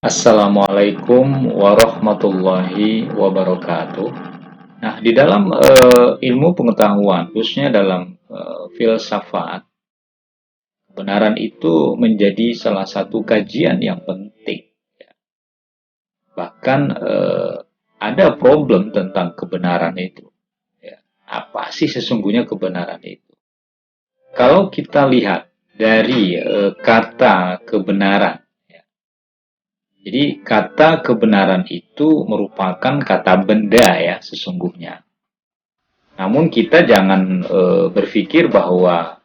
Assalamualaikum warahmatullahi wabarakatuh. Nah, di dalam ilmu pengetahuan, khususnya dalam filsafat, kebenaran itu menjadi salah satu kajian yang penting. Bahkan ada problem tentang kebenaran itu. Ya. Apa sih sesungguhnya kebenaran itu? Kalau kita lihat dari kata kebenaran, jadi kata kebenaran itu merupakan kata benda ya sesungguhnya. Namun kita jangan berpikir bahwa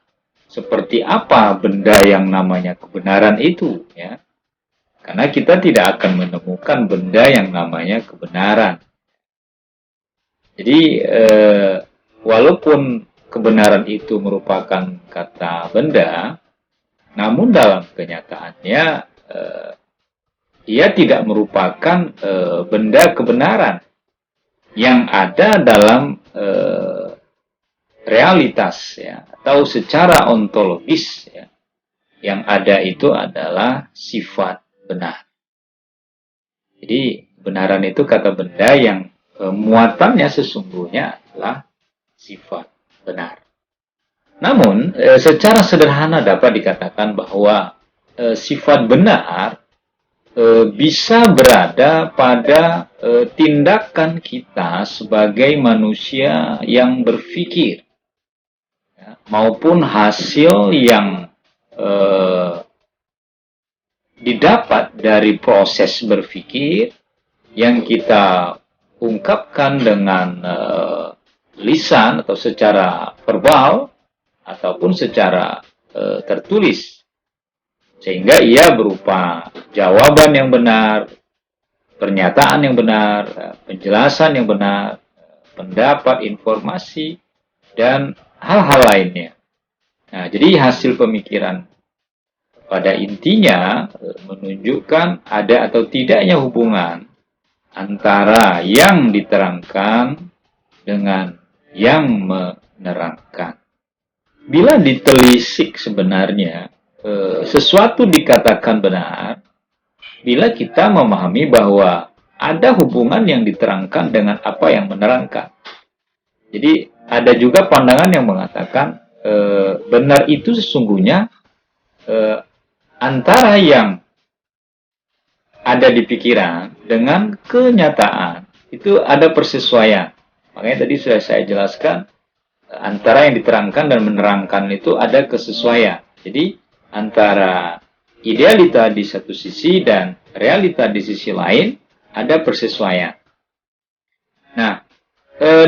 seperti apa benda yang namanya kebenaran itu ya. Karena kita tidak akan menemukan benda yang namanya kebenaran. Jadi walaupun kebenaran itu merupakan kata benda, namun dalam kenyataannya ia tidak merupakan benda kebenaran yang ada dalam realitas ya atau secara ontologis ya. Yang ada itu adalah sifat benar. Jadi kebenaran itu kata benda yang muatannya sesungguhnya adalah sifat benar. Namun secara sederhana dapat dikatakan bahwa sifat benar bisa berada pada tindakan kita sebagai manusia yang berpikir ya, maupun hasil yang didapat dari proses berpikir yang kita ungkapkan dengan lisan atau secara verbal ataupun secara tertulis. Sehingga ia berupa jawaban yang benar, pernyataan yang benar, penjelasan yang benar, pendapat, informasi, dan hal-hal lainnya. Nah, jadi hasil pemikiran pada intinya menunjukkan ada atau tidaknya hubungan antara yang diterangkan dengan yang menerangkan. Bila ditelisik sebenarnya, sesuatu dikatakan benar bila kita memahami bahwa ada hubungan yang diterangkan dengan apa yang menerangkan. Jadi ada juga pandangan yang mengatakan benar itu sesungguhnya antara yang ada di pikiran dengan kenyataan itu ada persesuaian. Makanya tadi sudah saya jelaskan antara yang diterangkan dan menerangkan itu ada kesesuaian. Jadi antara idealita di satu sisi dan realita di sisi lain ada persesuaian. Nah,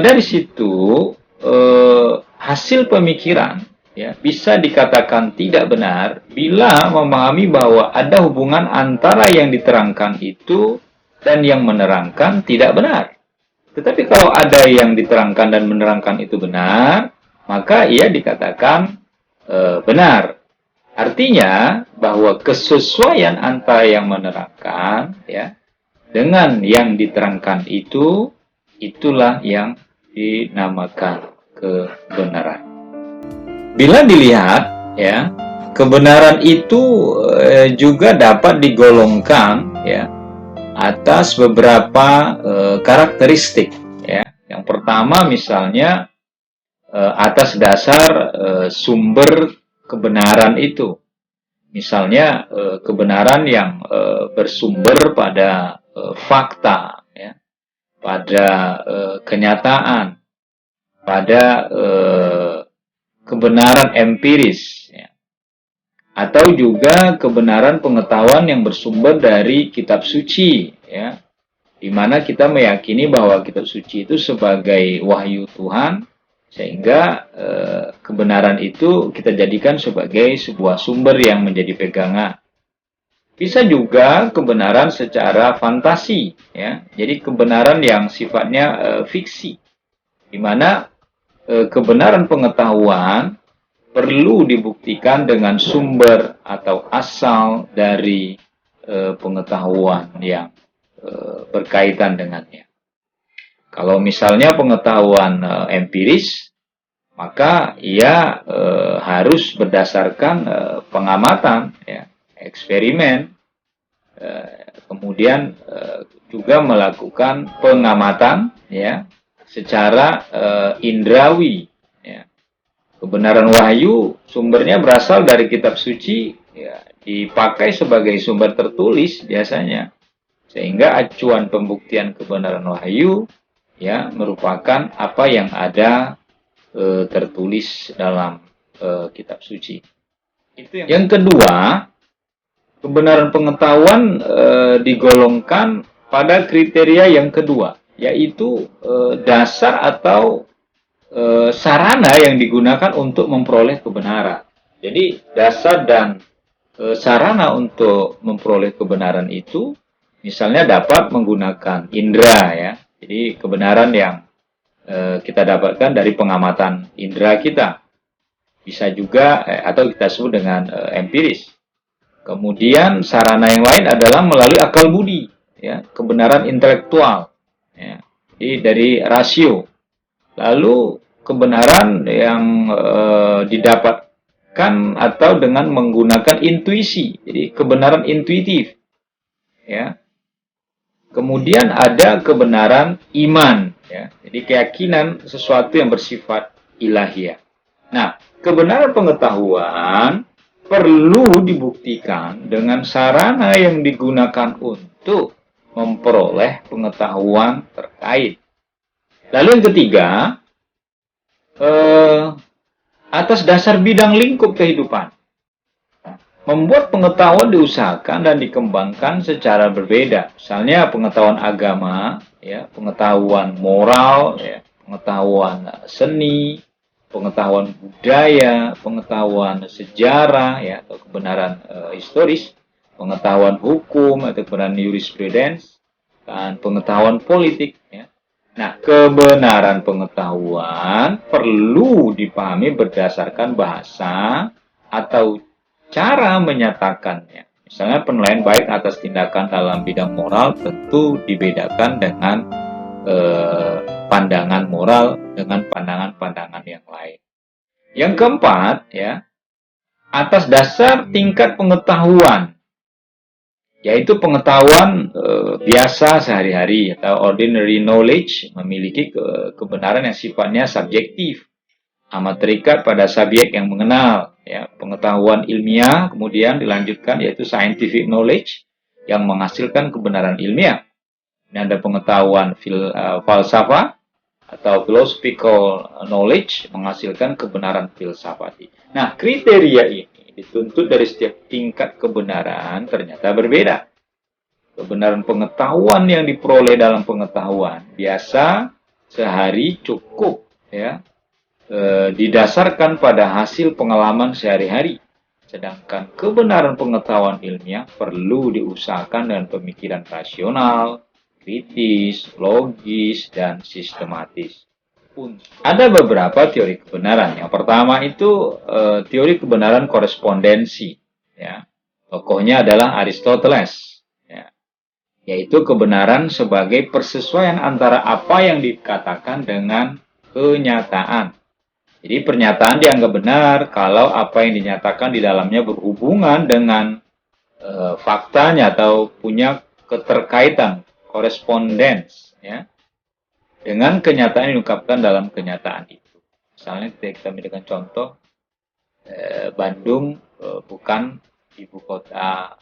dari situ hasil pemikiran ya bisa dikatakan tidak benar bila memahami bahwa ada hubungan antara yang diterangkan itu dan yang menerangkan tidak benar. Tetapi kalau ada yang diterangkan dan menerangkan itu benar, maka ia dikatakan benar. Artinya bahwa kesesuaian antara yang menerangkan ya dengan yang diterangkan itu itulah yang dinamakan kebenaran. Bila dilihat ya, kebenaran itu juga dapat digolongkan ya atas beberapa karakteristik ya. Yang pertama misalnya atas dasar sumber kebenaran itu. Misalnya kebenaran yang bersumber pada fakta, ya, pada kenyataan, pada kebenaran empiris, ya, atau juga kebenaran pengetahuan yang bersumber dari kitab suci, ya, di mana kita meyakini bahwa kitab suci itu sebagai wahyu Tuhan. Sehingga kebenaran itu kita jadikan sebagai sebuah sumber yang menjadi pegangan. Bisa juga kebenaran secara fantasi, ya. Jadi kebenaran yang sifatnya fiksi, di mana kebenaran pengetahuan perlu dibuktikan dengan sumber atau asal dari pengetahuan yang berkaitan dengannya. Kalau misalnya pengetahuan empiris, maka ia harus berdasarkan pengamatan, ya, eksperimen, kemudian juga melakukan pengamatan ya secara indrawi. Ya. Kebenaran wahyu sumbernya berasal dari kitab suci, ya, dipakai sebagai sumber tertulis biasanya, sehingga acuan pembuktian kebenaran wahyu ya merupakan apa yang ada tertulis dalam kitab suci. Itu yang kedua, kebenaran pengetahuan digolongkan pada kriteria yang kedua, yaitu dasar atau sarana yang digunakan untuk memperoleh kebenaran. Jadi dasar dan sarana untuk memperoleh kebenaran itu misalnya dapat menggunakan indera ya. Jadi kebenaran yang kita dapatkan dari pengamatan indera kita. Bisa juga atau kita sebut dengan empiris. Kemudian sarana yang lain adalah melalui akal budi, ya, kebenaran intelektual, ya. Jadi dari rasio. Lalu kebenaran yang didapatkan atau dengan menggunakan intuisi, jadi kebenaran intuitif, ya. Kemudian ada kebenaran iman, ya, jadi keyakinan sesuatu yang bersifat ilahiyah. Nah, kebenaran pengetahuan perlu dibuktikan dengan sarana yang digunakan untuk memperoleh pengetahuan terkait. Lalu yang ketiga, atas dasar bidang lingkup kehidupan. Membuat pengetahuan diusahakan dan dikembangkan secara berbeda. Misalnya pengetahuan agama, ya, pengetahuan moral, ya, pengetahuan seni, pengetahuan budaya, pengetahuan sejarah, ya, atau kebenaran historis, pengetahuan hukum atau kebenaran jurisprudence, dan pengetahuan politik. Ya. Nah, kebenaran pengetahuan perlu dipahami berdasarkan bahasa atau cara menyatakannya. Misalnya penilaian baik atas tindakan dalam bidang moral tentu dibedakan dengan pandangan moral dengan pandangan-pandangan yang lain. Yang keempat, ya, atas dasar tingkat pengetahuan, yaitu pengetahuan biasa sehari-hari atau ordinary knowledge, memiliki kebenaran yang sifatnya subjektif, amat terikat pada subjek yang mengenal. Ya, pengetahuan ilmiah kemudian dilanjutkan yaitu scientific knowledge yang menghasilkan kebenaran ilmiah. Ini ada pengetahuan falsafah atau philosophical knowledge menghasilkan kebenaran filsafati. Nah, kriteria ini dituntut dari setiap tingkat kebenaran ternyata berbeda. Kebenaran pengetahuan yang diperoleh dalam pengetahuan biasa sehari cukup, ya, didasarkan pada hasil pengalaman sehari-hari. Sedangkan kebenaran pengetahuan ilmiah perlu diusahakan dengan pemikiran rasional, kritis, logis, dan sistematis. Ada beberapa teori kebenaran. Yang pertama itu teori kebenaran korespondensi. Ya. Tokohnya adalah Aristoteles. Ya. Yaitu kebenaran sebagai persesuaian antara apa yang dikatakan dengan kenyataan. Jadi pernyataan dianggap benar kalau apa yang dinyatakan di dalamnya berhubungan dengan faktanya atau punya keterkaitan, korespondens, ya, dengan kenyataan yang diungkapkan dalam kenyataan itu. Misalnya kita memberikan contoh, Bandung bukan ibu kota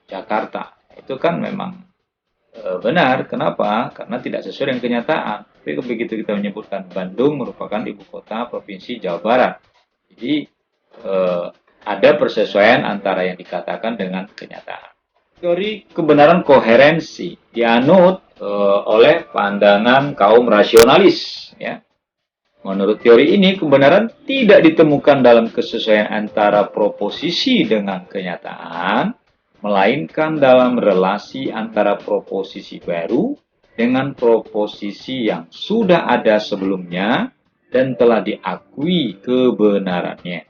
Jakarta. Itu kan memang benar. Kenapa? Karena tidak sesuai dengan kenyataan. Tapi begitu kita menyebutkan Bandung merupakan ibu kota provinsi Jawa Barat. Jadi ada persesuaian antara yang dikatakan dengan kenyataan. Teori kebenaran koherensi dianut oleh pandangan kaum rasionalis. Ya. Menurut teori ini, kebenaran tidak ditemukan dalam kesesuaian antara proposisi dengan kenyataan, melainkan dalam relasi antara proposisi baru dengan proposisi yang sudah ada sebelumnya dan telah diakui kebenarannya.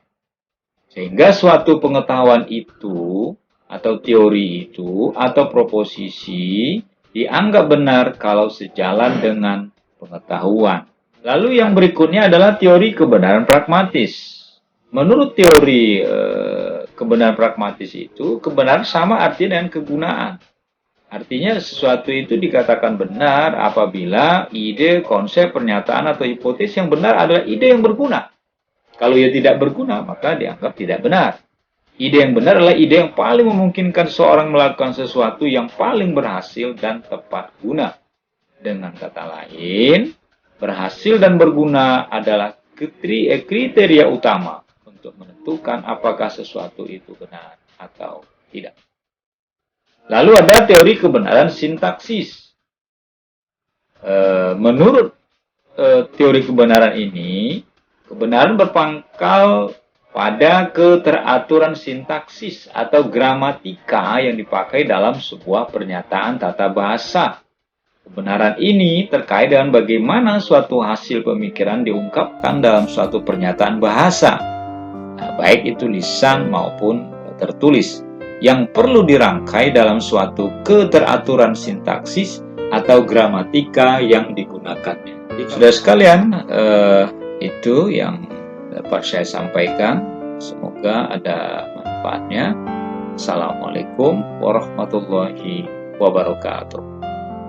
Sehingga suatu pengetahuan itu, atau teori itu, atau proposisi dianggap benar kalau sejalan dengan pengetahuan. Lalu yang berikutnya adalah teori kebenaran pragmatis. Menurut teori kebenaran pragmatis itu, kebenaran sama artinya dengan kegunaan. Artinya sesuatu itu dikatakan benar apabila ide, konsep, pernyataan, atau hipotesis yang benar adalah ide yang berguna. Kalau ia tidak berguna, maka dianggap tidak benar. Ide yang benar adalah ide yang paling memungkinkan seorang melakukan sesuatu yang paling berhasil dan tepat guna. Dengan kata lain, berhasil dan berguna adalah kriteria utama untuk menentukan apakah sesuatu itu benar atau tidak. Lalu ada teori kebenaran sintaksis. Menurut teori kebenaran ini, kebenaran berpangkal pada keteraturan sintaksis atau gramatika yang dipakai dalam sebuah pernyataan tata bahasa. Kebenaran ini terkait dengan bagaimana suatu hasil pemikiran diungkapkan dalam suatu pernyataan bahasa, baik itu lisan maupun tertulis, yang perlu dirangkai dalam suatu keteraturan sintaksis atau gramatika yang digunakannya. Jadi, saudara sekalian, itu yang dapat saya sampaikan. Semoga ada manfaatnya. Assalamualaikum warahmatullahi wabarakatuh.